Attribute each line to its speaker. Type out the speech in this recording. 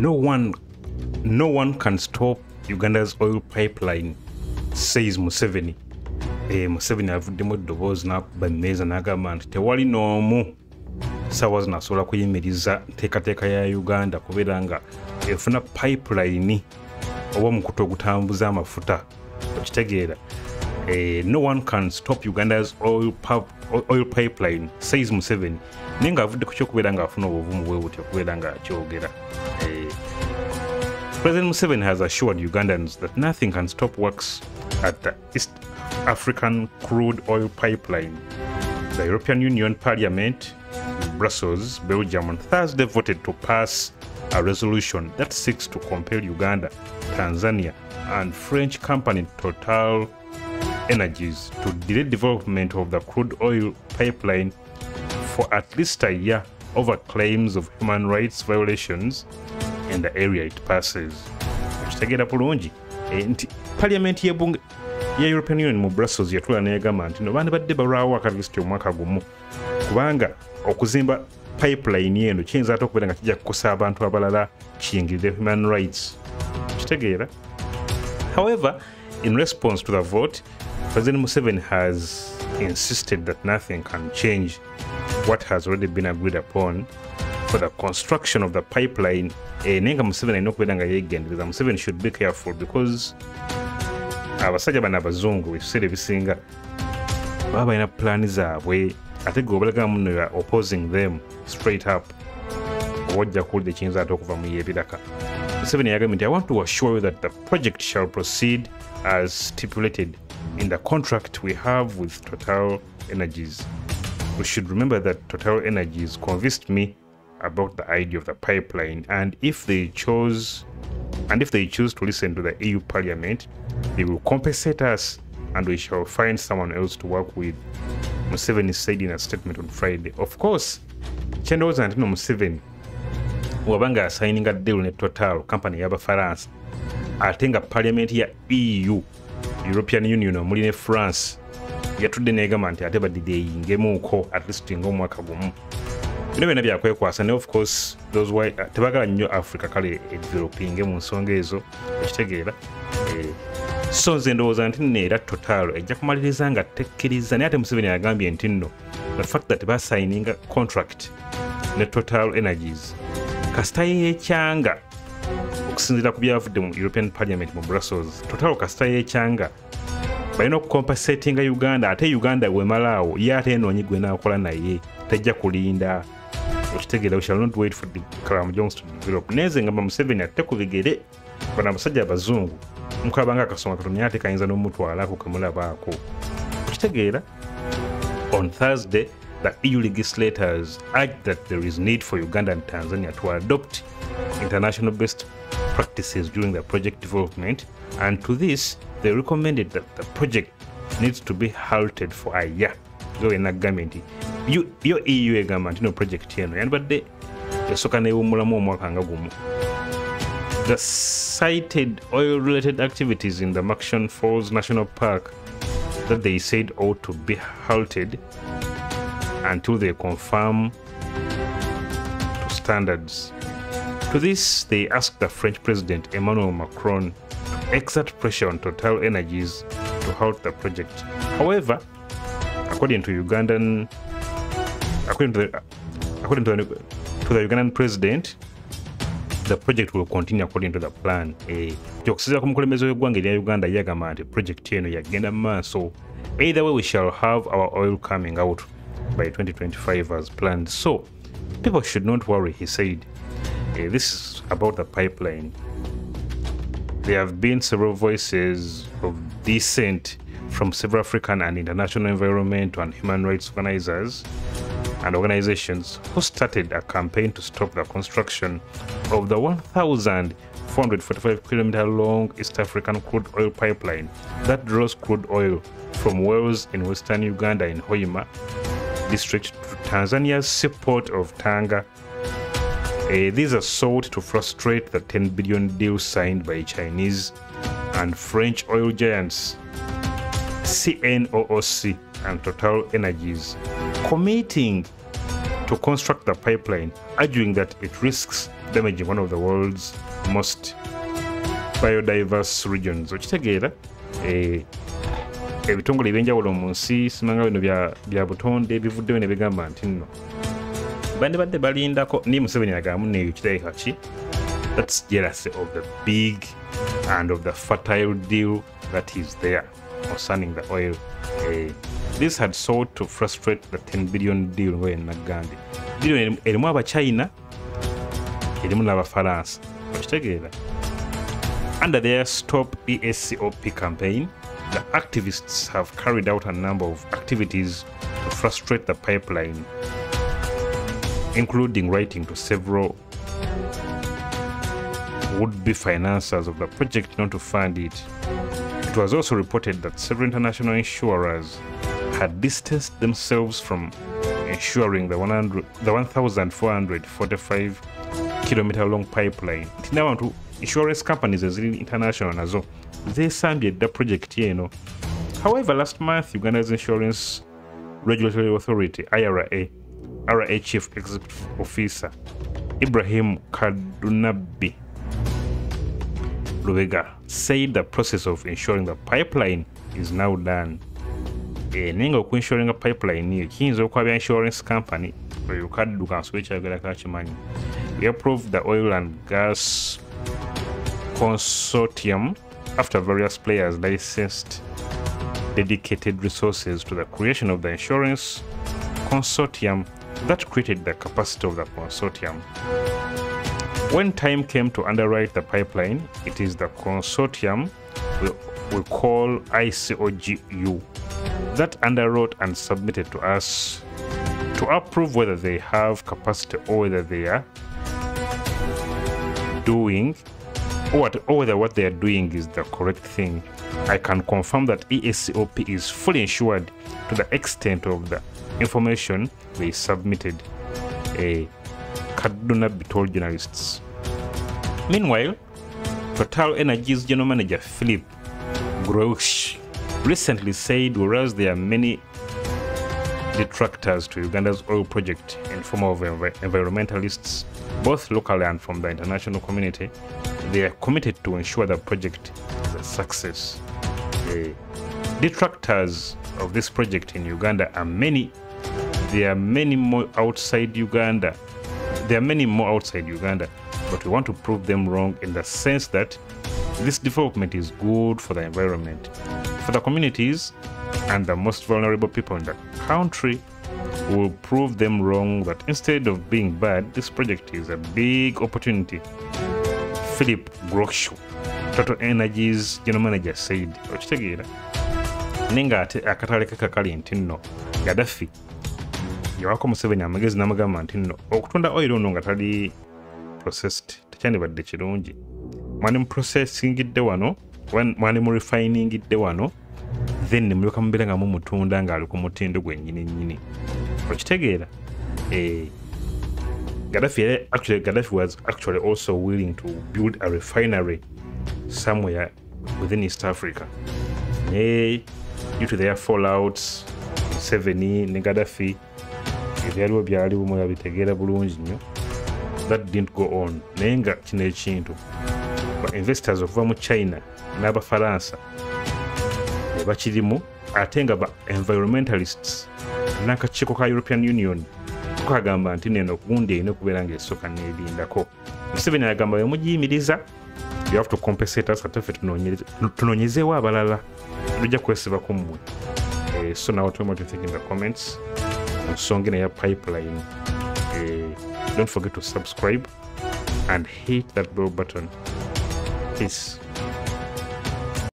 Speaker 1: No one can stop Uganda's oil pipeline, says Museveni. Museveni avuddemu eddoboozi n'akuba emmeeza n'agamba nti tewali n'omu ssaawa zino asobola kuyimiriza nteekateeka ya Uganda kubeera nga efuna pipeline oba omukutu ogutambuza amafuta. Okitegeera, no one can stop Uganda's oil pipeline, says Museveni. Naye ng'avudde ku ky'okubeera ng'afuna obuvumu bwe butyo okubeera ng'akyogera. President Museveni has assured Ugandans that nothing can stop works at the East African crude oil pipeline. The European Union Parliament in Brussels, Belgium, on Thursday voted to pass a resolution that seeks to compel Uganda, Tanzania, and French company Total Energies to delay development of the crude oil pipeline for at least a year over claims of human rights violations in the area it passes. Okitegeera bulungi nti Parliament ya European Union mu Brussels yatula n'egamba nti no bandibadde balwawo akalisiti omwaka gumu kubanga okuzimba pipeline eno kiyinza ate okubeera nga kijja kukosa abantu abalala kiyingirire human rights. Okitegeera. However, in response to the vote, President Museveni has insisted that nothing can change what has already been agreed upon for the construction of the pipeline. Nenga Museveni alina okubeera nga yeegendereza. Museveni should be careful because abasajja bano abazungu ebiseera ebisinga baba balina pulaani zaabwe ate gwe obalaga muno you are opposing them straight up ojja kuwulira ekiyinza ate okuva mu yeebiraka. Museveni yagambye nti I want to assure you that the project shall proceed as stipulated in the contract we have with Total Energies. We should remember that Total Energies convinced me about the idea of the pipeline, and if they choose to listen to the EU Parliament, they will compensate us and we shall find someone else to work with, Museveni said in a statement on Friday. Of course, kyendowooza nti no Museveni wabanga assigning a deal ne Total company y'Abafaransa ate nga Parliament ya EU European Union omuli ne France yatudde n'egamba nti ate badideyingemuuko at least ng'omwaka gumu. Bino byonna byakwekwasa ne of course those why tebagala nnyo Africa kale developing mu nsonga ezo okitegeera. So nze ndowooza nti nno era Total ejja kumaliriza nga tekkiriza naye ate Museveni agambye nti nno the fact that basigninga contract ne Total Energies kasita yeekyanga okusinziira ku byavudde mu European Parliament mu Brussels. Total kasita yeekyanga balina okukompensatinga Uganda ate Uganda wemalaawo ye ate enoonyi gwe naakola naye tejja kulinda. Okitegeera, we shall not wait for the Kalam Jones to develop. Neze ngamba Museveni atte ku bigere bano abasajja abazungu mukalabanga akasonga katono naye ate kayinza n'omutwalako kemulabaako. Okitegeera. On Thursday, the EU legislators urged that there is need for Uganda and Tanzania to adopt international best practices during the project development, and to this, they recommended that the project needs to be halted for a year. So in agreement, yo EU egamba nti no project eno yandibadde esooka neewummulamu omwaka nga gumu. The cited oil-related activities in the Murchison Falls National Park that they said ought to be halted until they conform to standards. To this, they asked the French President Emmanuel Macron to exert pressure on Total Energies to halt the project. However, according to the Ugandan president, the project will continue according to the plan. Okusinziira ku mukulembeze w'eggwanga erya Uganda yagamba nti project eno yagenda mu maaso. Either way, we shall have our oil coming out by 2025 as planned. So, people should not worry, he said. This is about the pipeline. There have been several voices of dissent from several African and international environmental and human rights organizers and organizations who started a campaign to stop the construction of the 1,445-kilometer long East African crude oil pipeline that draws crude oil from wells in western Uganda in Hoima district to Tanzania's seaport of Tanga. These are sought to frustrate the 10 billion deal signed by Chinese and French oil giants CNOOC and Total Energies, committing to to construct the pipeline, arguing that it risks damaging one of the world's most biodiverse regions. Okitegeera ebitongole ebyenjawulo mu nsi simanga bino bya butonde bivuddeyo ne bigamba nti nno bandibadde balindako ni Museveni agamba neyo kiteeka ki. That's jealousy of the big and of the fertile deal that is there concerning the oil. This had sought to frustrate the 10 billion deal we Nagandi. Deal erimu aba China, erimu n'aba France. Okitegeera. Under their Stop ESCOP campaign, the activists have carried out a number of activities to frustrate the pipeline, including writing to several would-be financiers of the project not to fund it. It was also reported that several international insurers had distanced themselves from insuring the 1,445-kilometer-long pipeline. Now, insurance companies as international nazo zeesambye the project yeno. However, last month, Uganda's Insurance Regulatory Authority, IRA Chief Executive Officer Ibrahim Kadunabi Lubega said the process of insuring the pipeline is now done. Nenga insuring a pipeline niyo kiyinza okwabya insurance company okadduka nswekya yagala kakimanyi. We approved the oil and gas consortium after various players licensed dedicated resources to the creation of the insurance consortium that created the capacity of the consortium. When time came to underwrite the pipeline, it is the consortium we call ICOGU that underwrote and submitted to us to approve whether they have capacity or whether they are doing or whether what they are doing is the correct thing. I can confirm that ESCOP is fully insured to the extent of the information they submitted, Kaduna told journalists. Meanwhile, Total Energy's general manager Philip Grosch recently said whereas there are many detractors to Uganda's oil project in form of environmentalists, both locally and from the international community, they are committed to ensure the project is a success. Detractors of this project in Uganda are many. There are many more outside Uganda. But we want to prove them wrong in the sense that this development is good for the environment, for the communities, and the most vulnerable people in the country. We will prove them wrong that instead of being bad, this project is a big opportunity. Philip Grosch, Total Energy's general manager, said. Okitegeera nenga ate akatale kakali nti nno Gaddafi yawako Museveni amagezi n'amagamba nti nno okutunda oil ono nga tali processed tekyandibadde kirungi. Mwani processingidde wano, mwani mu refiningidde wano, then ne mulyoka mubeera nga mumutunda ng'ali ku mutindo gwennyini. Okitegeera Gaddafi was actually also willing to build a refinery somewhere within East Africa. Due to their fallouts, Museveni ne Gaddafi, ebyaliwo byaliwo mwe bitegeera bulungi nnyo. That didn't go on. Naye nga kino ekintu ba investors okuva mu China n'Abafaransa ne bakirimu, ate nga ba environmentalists n'akakiiko ka European Union kagamba nti neno gundi erina okubeera ng'esooka n'erindako. Museveni agamba bwe mugiyimiriza, you have to compensate us ate ffe tunoonyezeewo abalala tujja kwesibako mmwe. So now tell me what you think in the comments on nsonga eno ya pipeline. Don't forget to subscribe and hit that bell button. Peace.